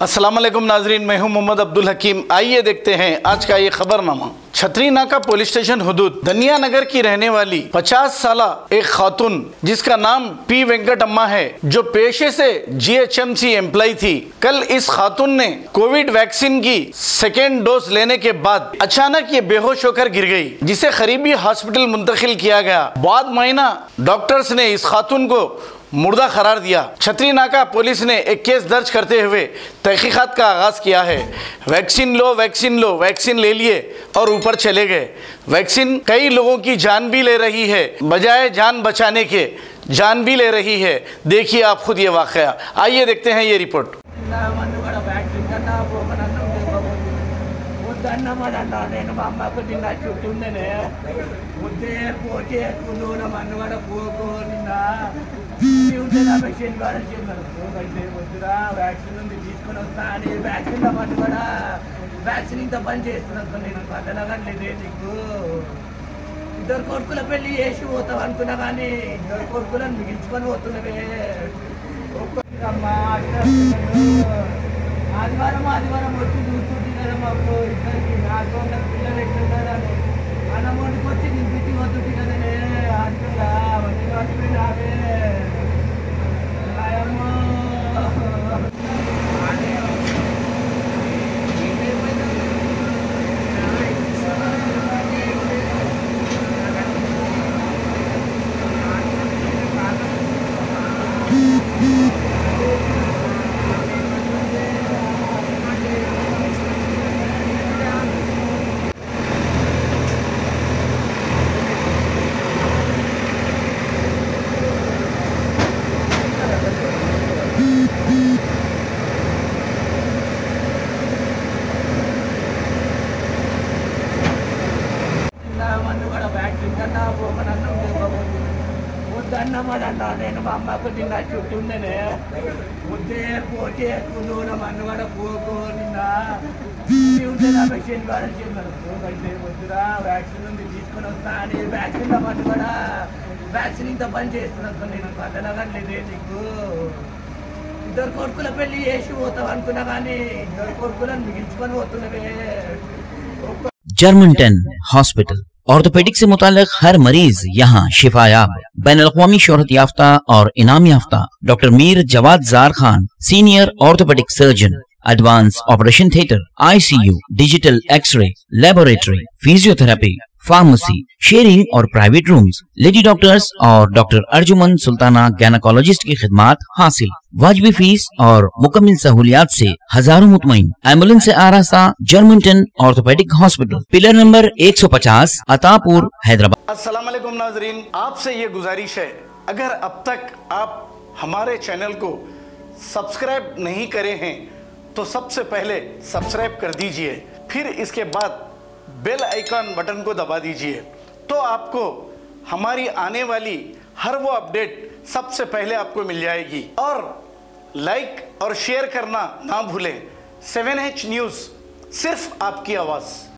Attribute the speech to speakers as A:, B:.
A: अस्सलाम वालेकुम नाजरीन, मैं हूं मोहम्मद अब्दुल हकीम। आइए देखते हैं आज का ये खबरनामा। छतरी नाका पुलिस स्टेशन हुदूद दनिया नगर की रहने वाली 50 साला एक खातून जिसका नाम पी वेंकटम्मा है, जो पेशे से GHMC एम्प्लॉय थी, कल इस खातून ने कोविड वैक्सीन की सेकेंड डोज लेने के बाद अचानक ये बेहोश होकर गिर गई, जिसे करीबी हॉस्पिटल मुंतकिल किया गया। बाद मायना डॉक्टर्स ने इस खातून को मुर्दा करार दिया। छतरी नाका पुलिस ने एक केस दर्ज करते हुए तहकीकात का आगाज किया है। वैक्सीन लो, वैक्सीन लो, वैक्सीन ले लिए और ऊपर चले गए। वैक्सीन कई लोगों की जान भी ले रही है, बजाय जान बचाने के जान भी ले रही है। देखिए आप खुद ये वाकया। आइए देखते हैं ये रिपोर्ट।
B: నేను మా అమ్మకు నిన్న చుట్టుండేనే ముద్దే పోతే కుదూన మన్నుగడ పోకో నిన్న ఉంటే నా మెషిన్ కాడే వద్దురా వ్యాక్సిన్ ఉంది తీసుకొని వస్తా అని వ్యాక్సిన్ మన్నుగడ వ్యాక్సిన్ ఇంత పని చేస్తున్నా నేను కదలగలేదే నీకు ఇద్దరు కొడుకుల పెళ్లి చేసి పోతావు అనుకున్నా కానీ ఇద్దరు కొడుకులను మిగిల్చుకొని పోతున్నవే ఆదివారం వచ్చి చూస్తుంటే కదా మాకు ఇద్దరికి నాకు పిల్లలు ఎట్లుంటారని అన్నం వండుకొచ్చి నేను పిచ్చి వద్దుంది కదనే హాస్పిటల్ అవన్నీ హాస్పిటల్ ఆమె ఆయమ్మో వద్దన్నమాదన్నా నేను మా అమ్మకు నిన్న చుట్టుండేనే ముద్దే పోతే కుదూన మన్నుగడ పోకో నిన్న ఉంటే నా మెషిన్ కాడే వద్దురా వ్యాక్సిన్ ఉంది తీసుకొని వస్తా అని వ్యాక్సిన్ మన్నుగడ వ్యాక్సిన్ ఇంత పని చేస్తున్నా నేను కదలగలేదే నీకు ఇద్దరు కొడుకుల పెళ్లి చేసి పోతావు అనుకున్నా కానీ ఇద్దరు కొడుకులను మిగిల్చుకొని పోతున్నవే।
C: जर्मन 10 हॉस्पिटल ऑर्थोपेडिक से मुताल्लिक हर मरीज यहाँ शिफायाब। बैनुल-अक़वामी शोहरत याफ्ता और इनाम याफ्ता doctor Mir Jawad Jar Khan, senior orthopaedic surgeon, advance operation theatre, ICU, digital x-ray, laboratory, physiotherapy, pharmacy, sharing और प्राइवेट रूम्स, लेडी डॉक्टर्स और डॉक्टर अर्जुमन सुल्ताना गैनकोलॉजिस्ट की खिदमात हासिल। वाजिबी फीस और मुकम्मल सहूलियात से हजारों मुतमईन। एम्बुलेंस से आरास्ता German 10 orthopaedic hospital, pillar number 150, Attapur, Hyderabad.
A: अस्सलाम वालेकुम नाजरीन, आपसे ये गुजारिश है, अगर अब तक आप हमारे चैनल को सब्सक्राइब नहीं करे हैं तो सबसे पहले सब्सक्राइब कर दीजिए, फिर इसके बाद बेल आइकन बटन को दबा दीजिए, तो आपको हमारी आने वाली हर वो अपडेट सबसे पहले आपको मिल जाएगी। और लाइक और शेयर करना ना भूलें। 7H न्यूज़, सिर्फ आपकी आवाज़।